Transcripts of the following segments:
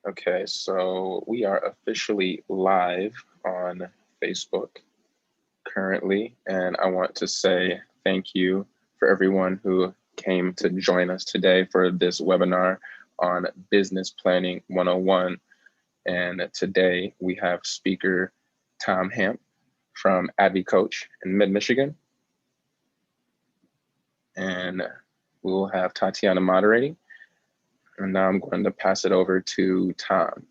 Okay, so we are officially live on Facebook currently, and I want to say thank you for everyone who came to join us today for this webinar on Business Planning 101. And today we have speaker Tom Hamp from Advie Coach in Mid-Michigan. And we will have Tatiana moderating. And now I'm going to pass it over to Tom.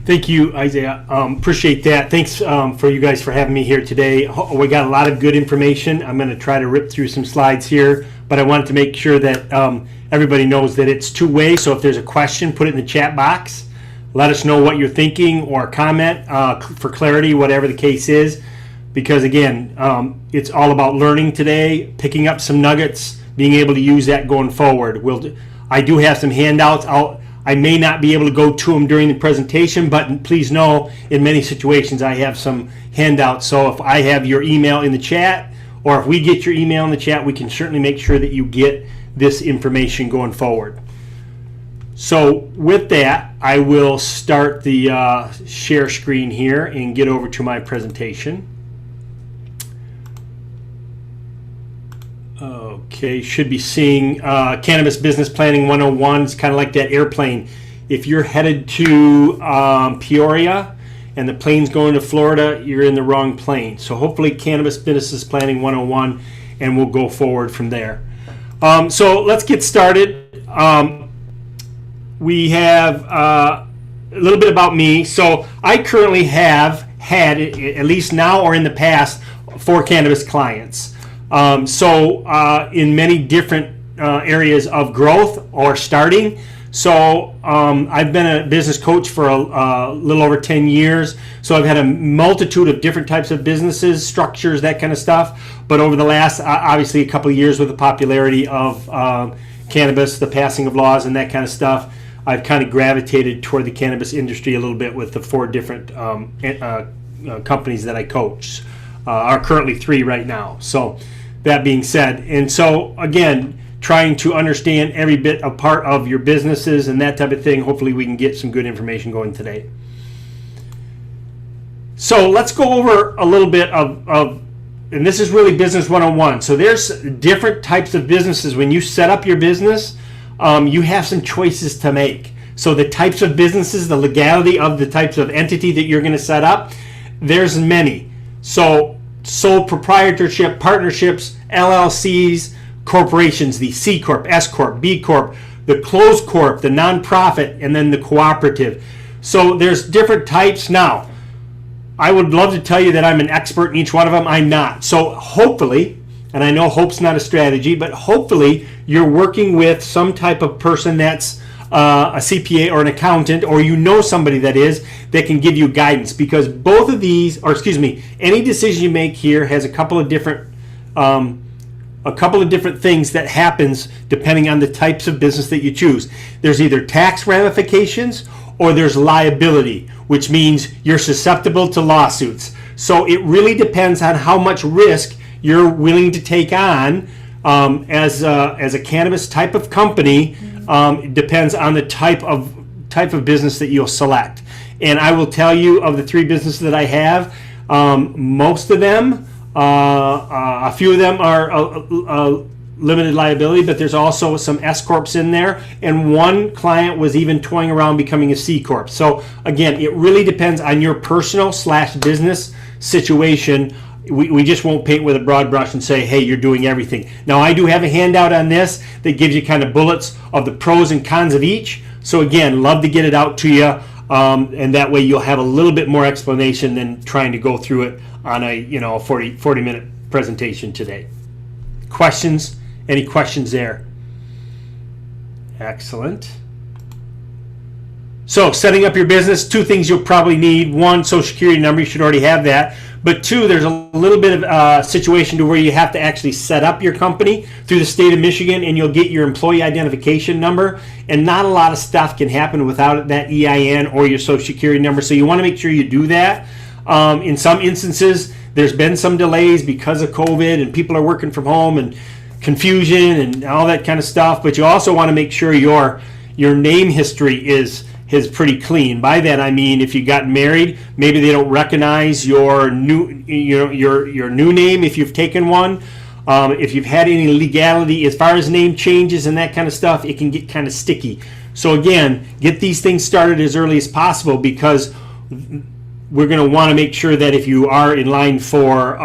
Thank you, Isaiah. Appreciate that. Thanks for you guys for having me here today. We got a lot of good information. I'm going to try to rip through some slides here, but I wanted to make sure that everybody knows that it's two-way. So if there's a question, put it in the chat box. Let us know what you're thinking or comment for clarity, whatever the case is. Because again, it's all about learning today, picking up some nuggets, being able to use that going forward. I do have some handouts. I may not be able to go to them during the presentation, but please know in many situations I have some handouts. So if I have your email in the chat, or if we get your email in the chat, we can certainly make sure that you get this information going forward. So with that, I will start the share screen here and get over to my presentation. Okay, should be seeing Cannabis Business Planning 101. It's kind of like that airplane. If you're headed to Peoria and the plane's going to Florida, you're in the wrong plane. So hopefully Cannabis Business Planning 101, and we'll go forward from there. So let's get started. We have a little bit about me. So I currently have had, at least now or in the past, 4 cannabis clients. In many different areas of growth or starting. So I've been a business coach for a little over 10 years. So I've had a multitude of different types of businesses, structures, that kind of stuff. But over the last, obviously, a couple of years with the popularity of cannabis, the passing of laws and that kind of stuff, I've kind of gravitated toward the cannabis industry a little bit with the 4 different companies that I coach. Are currently 3 right now. So that being said, and so again, trying to understand every bit a part of your businesses and that type of thing. Hopefully we can get some good information going today. So let's go over a little bit of and this is really business 101. So there's different types of businesses. When you set up your business, you have some choices to make. So the types of businesses, the legality of the types of entity that you're going to set up, there's many. So sole proprietorship, partnerships, LLCs, corporations, the C Corp, S Corp, B Corp, the closed corp, the nonprofit, and then the cooperative. So there's different types. Now, I would love to tell you that I'm an expert in each one of them. I'm not. So hopefully, and I know hope's not a strategy, but hopefully you're working with some type of person that's a CPA or an accountant, or you know somebody that is, that can give you guidance, because both of these, or excuse me, any decision you make here has a couple of different things that happens depending on the types of business that you choose. There's either tax ramifications or there's liability, which means you're susceptible to lawsuits. So it really depends on how much risk you're willing to take on as a cannabis type of company. It depends on the type of business that you'll select. And I will tell you, of the 3 businesses that I have, most of them, a few of them are limited liability, but there's also some S Corps in there. And one client was even toying around becoming a C Corp. So again, it really depends on your personal / business situation. We just won't paint with a broad brush and say, hey, you're doing everything. Now, I do have a handout on this that gives you kind of bullets of the pros and cons of each. So again, love to get it out to you, and that way you'll have a little bit more explanation than trying to go through it on a 40-minute presentation today. Questions? Any questions there? Excellent. So setting up your business, 2 things you'll probably need. 1, Social Security number. You should already have that. But 2, there's a little bit of a situation to where you have to actually set up your company through the state of Michigan, and you'll get your employee identification number. And not a lot of stuff can happen without that EIN or your Social Security number. So you want to make sure you do that. In some instances, there's been some delays because of COVID, and people are working from home, and confusion and all that kind of stuff. But you also want to make sure your name history is pretty clean. By that I mean, if you got married, maybe they don't recognize your new your new name if you've taken one. If you've had any legality as far as name changes and that kind of stuff, it can get kind of sticky. So again, get these things started as early as possible, because we're going to want to make sure that if you are in line for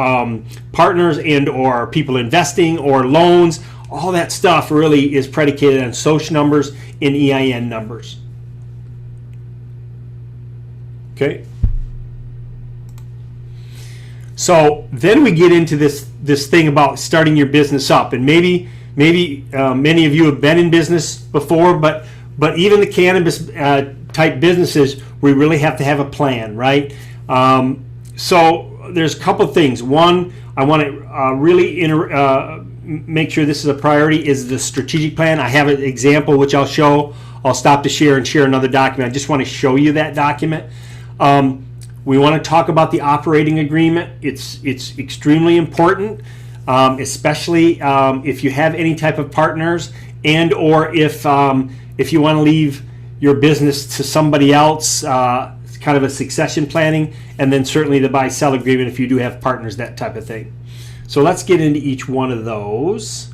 partners and or people investing or loans, all that stuff really is predicated on social numbers and EIN numbers. Okay. So then we get into this thing about starting your business up, and maybe many of you have been in business before, but even the cannabis type businesses, we really have to have a plan, right? So there's a couple of things. One, I want to really make sure this is a priority, is the strategic plan. I have an example which I'll show. I'll stop to share and share another document. I just want to show you that document. We want to talk about the operating agreement. It's extremely important, especially if you have any type of partners, and or if you want to leave your business to somebody else, it's kind of a succession planning, and then certainly the buy-sell agreement if you do have partners, that type of thing. So let's get into each one of those.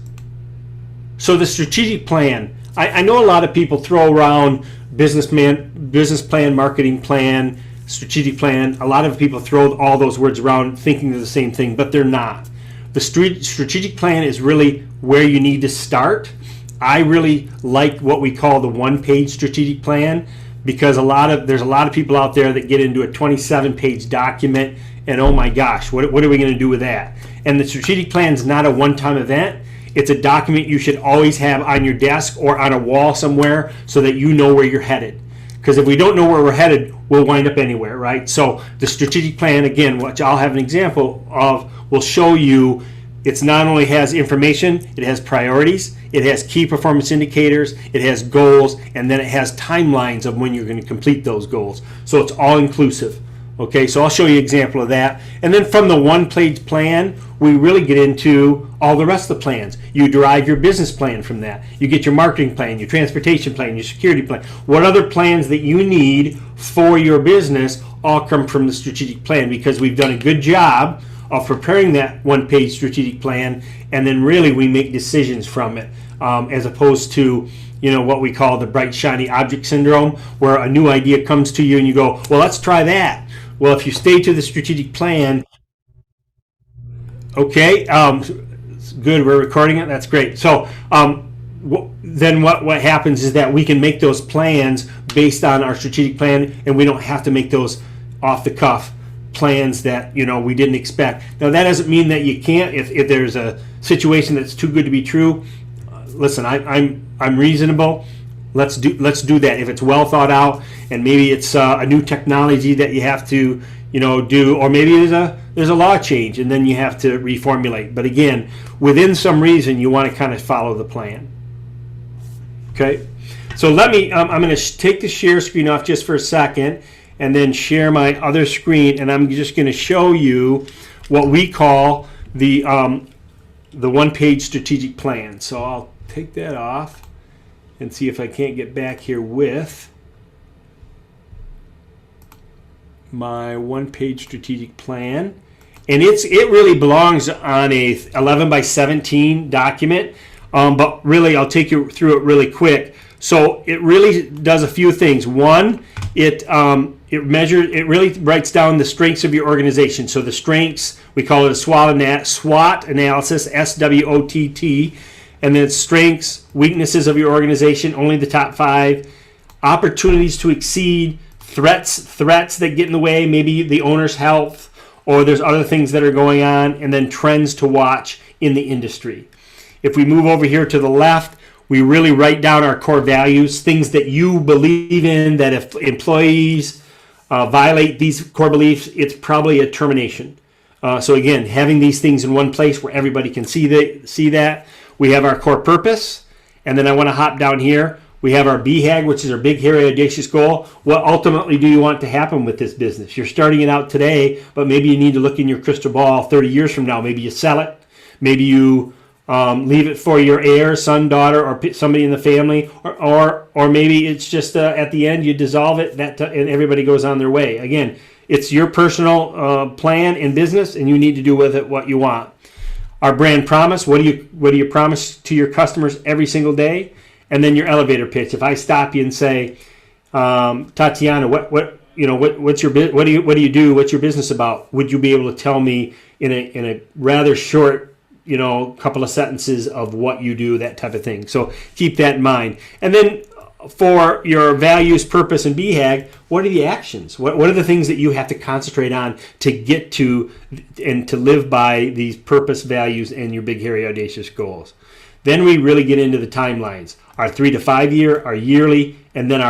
So the strategic plan. I know a lot of people throw around business plan, marketing plan, strategic plan. A lot of people throw all those words around thinking they're the same thing, but they're not. The strategic plan is really where you need to start. I really like what we call the one-page strategic plan, because there's a lot of people out there that get into a 27-page document and, oh my gosh, what are we going to do with that? And the strategic plan is not a one-time event. It's a document you should always have on your desk or on a wall somewhere so that you know where you're headed. Because if we don't know where we're headed, we'll wind up anywhere, right? So the strategic plan, again, which I'll have an example of, will show you it's not only has information, it has priorities, it has key performance indicators, it has goals, and then it has timelines of when you're going to complete those goals. So it's all inclusive. Okay, so I'll show you an example of that. And then from the one-page plan, we really get into all the rest of the plans. You derive your business plan from that. You get your marketing plan, your transportation plan, your security plan. What other plans that you need for your business all come from the strategic plan, because we've done a good job of preparing that one-page strategic plan, and then really we make decisions from it, as opposed to what we call the bright shiny object syndrome, where a new idea comes to you and you go, well, let's try that. Well, if you stay to the strategic plan, okay, good, we're recording it, that's great. So then what happens is that we can make those plans based on our strategic plan, and we don't have to make those off-the-cuff plans that we didn't expect. Now that doesn't mean that you can't, if there's a situation that's too good to be true. Listen, I'm reasonable. Let's do that if it's well thought out, and maybe it's a new technology that you have to do, or maybe there's a law change and then you have to reformulate. But again, within some reason, you want to kind of follow the plan. Okay, so let me. I'm going to take the share screen off just for a second, and then share my other screen, and I'm just going to show you what we call the one-page strategic plan. So I'll take that off and see if I can't get back here with my one-page strategic plan. And it really belongs on a 11 by 17 document, but really I'll take you through it really quick. So it really does a few things. One, it really writes down the strengths of your organization. So the strengths, we call it a SWOT analysis, SWOTT. And then strengths, weaknesses of your organization, only the top 5. Opportunities to exceed, threats that get in the way, maybe the owner's health, or there's other things that are going on, and then trends to watch in the industry. If we move over here to the left, we really write down our core values, things that you believe in, that if employees violate these core beliefs, it's probably a termination. So again, having these things in one place where everybody can see that. We have our core purpose, and then I want to hop down here. We have our BHAG, which is our big, hairy, audacious goal. What ultimately do you want to happen with this business? You're starting it out today, but maybe you need to look in your crystal ball 30 years from now. Maybe you sell it. Maybe you Leave it for your heir, son, daughter, or somebody in the family, or maybe it's just at the end you dissolve it and everybody goes on their way. Again, it's your personal plan in business, and you need to do with it what you want. Our brand promise: what do you promise to your customers every single day? And then your elevator pitch. If I stop you and say, Tatiana, what's your what do you do? What's your business about? Would you be able to tell me in a rather short couple of sentences of what you do, that type of thing. So keep that in mind. And then for your values, purpose, and BHAG, what are the actions? What are the things that you have to concentrate on to get to and to live by these purpose, values, and your big, hairy, audacious goals? Then we really get into the timelines. Our 3 to 5 year, our yearly, and then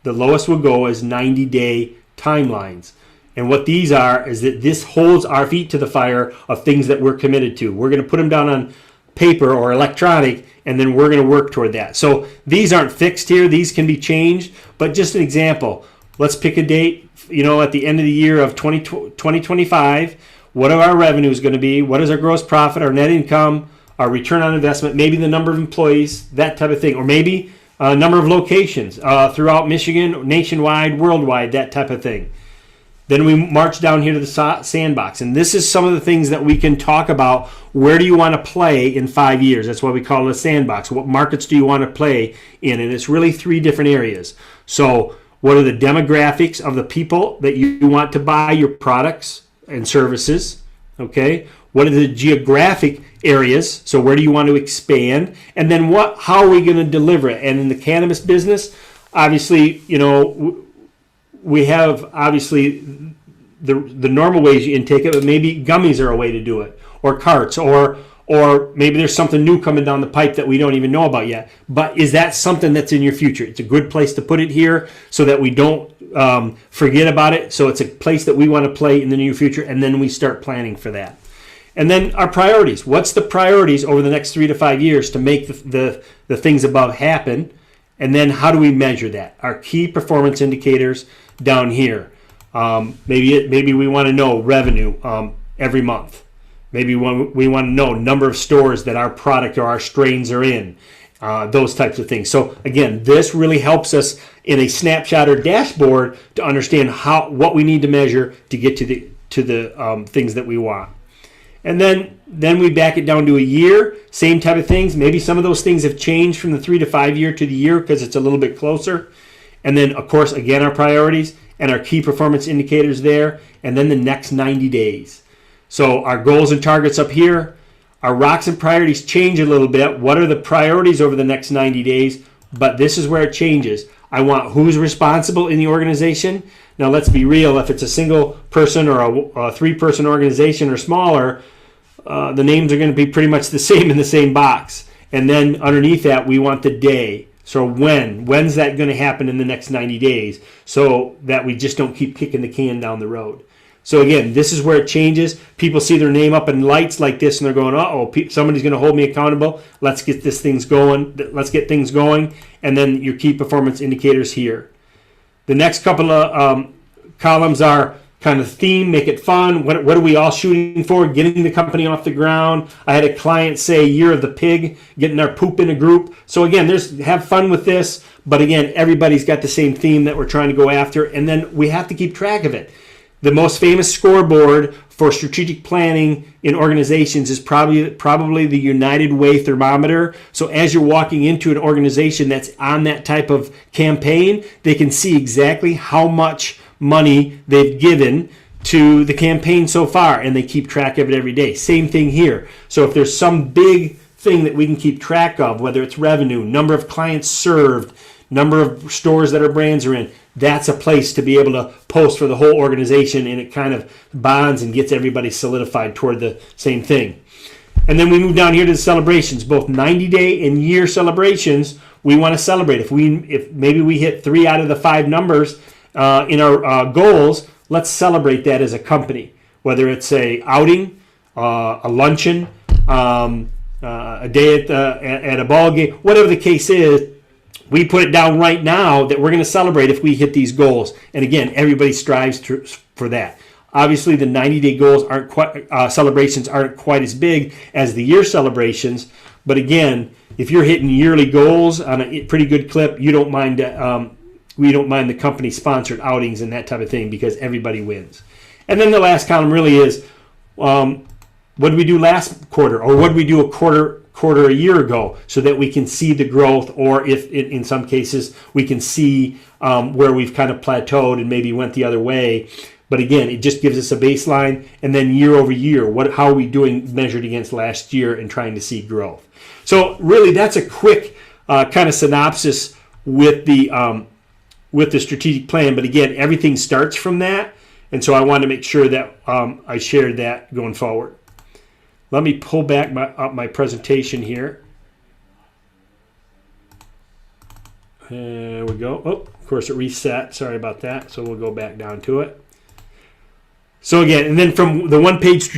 the lowest we'll go is 90-day timelines. And what these are is that this holds our feet to the fire of things that we're committed to. We're going to put them down on paper or electronic, and then we're going to work toward that. So these aren't fixed here. These can be changed. But just an example, let's pick a date, at the end of the year of 2025. What are our revenues going to be? What is our gross profit, our net income, our return on investment, maybe the number of employees, that type of thing. Or maybe a number of locations throughout Michigan, nationwide, worldwide, that type of thing. Then we march down here to the sandbox. And this is some of the things that we can talk about. Where do you want to play in 5 years? That's why we call it a sandbox. What markets do you want to play in? And it's really 3 different areas. So what are the demographics of the people that you want to buy your products and services? Okay. What are the geographic areas? So where do you want to expand? And then how are we going to deliver it? And in the cannabis business, obviously, we have obviously the normal ways you intake it, but maybe gummies are a way to do it, or carts, or maybe there's something new coming down the pipe that we don't even know about yet. But is that something that's in your future? It's a good place to put it here so that we don't forget about it. So it's a place that we want to play in the near future, and then we start planning for that. And then our priorities. What's the priorities over the next 3 to 5 years to make the things above happen? And then how do we measure that? Our key performance indicators down here. Maybe we want to know revenue every month. Maybe we want to know number of stores that our product or our strains are in. Those types of things. So again, this really helps us in a snapshot or dashboard to understand what we need to measure to get to the things that we want. And then we back it down to a year, same type of things. Maybe some of those things have changed from the 3 to 5 year to the year because it's a little bit closer. And then, of course, again, our priorities and our key performance indicators there. And then the next 90 days. So our goals and targets up here. Our rocks and priorities change a little bit. What are the priorities over the next 90 days? But this is where it changes. I want who's responsible in the organization. Now, let's be real. If it's a single person or a 3-person organization or smaller, the names are going to be pretty much the same in the same box. And then underneath that, we want the day. So when's that going to happen in the next 90 days so that we just don't keep kicking the can down the road? So again, this is where it changes. People see their name up in lights like this and they're going, somebody's going to hold me accountable. Let's get things going. And then your key performance indicators here. The next couple of columns are kind of theme, make it fun. What are we all shooting for? Getting the company off the ground. I had a client say year of the pig, getting our poop in a group. So again, have fun with this. But again, everybody's got the same theme that we're trying to go after. And then we have to keep track of it. The most famous scoreboard for strategic planning in organizations is probably the United Way thermometer. So as you're walking into an organization that's on that type of campaign, they can see exactly how much money they've given to the campaign so far, and they keep track of it every day. Same thing here. So if there's some big thing that we can keep track of, whether it's revenue, number of clients served, number of stores that our brands are in, that's a place to be able to post for the whole organization, and it kind of bonds and gets everybody solidified toward the same thing. And then we move down here to the celebrations, both 90-day and year celebrations. We want to celebrate. If maybe we hit 3 out of the 5 numbers in our goals, let's celebrate that as a company. Whether it's a outing, a luncheon, a day at a ball game, whatever the case is, we put it down right now that we're going to celebrate if we hit these goals. And again, everybody strives for that. Obviously, the 90-day goals aren't quite celebrations aren't quite as big as the year celebrations. But again, if you're hitting yearly goals on a pretty good clip, you don't mind. We don't mind the company sponsored outings and that type of thing because everybody wins. And then the last column really is what did we do last quarter, or what did we do a quarter a year ago, so that we can see the growth, or if in some cases we can see where we've kind of plateaued and maybe went the other way. But again, it just gives us a baseline, and then year over year, how are we doing measured against last year and trying to see growth. So really, that's a quick kind of synopsis with the strategic plan. But again, everything starts from that, and so I wanted to make sure that I shared that going forward. Let me pull back up my presentation here. There we go. Oh, of course it reset. Sorry about that. So we'll go back down to it. So again, and then from the one-page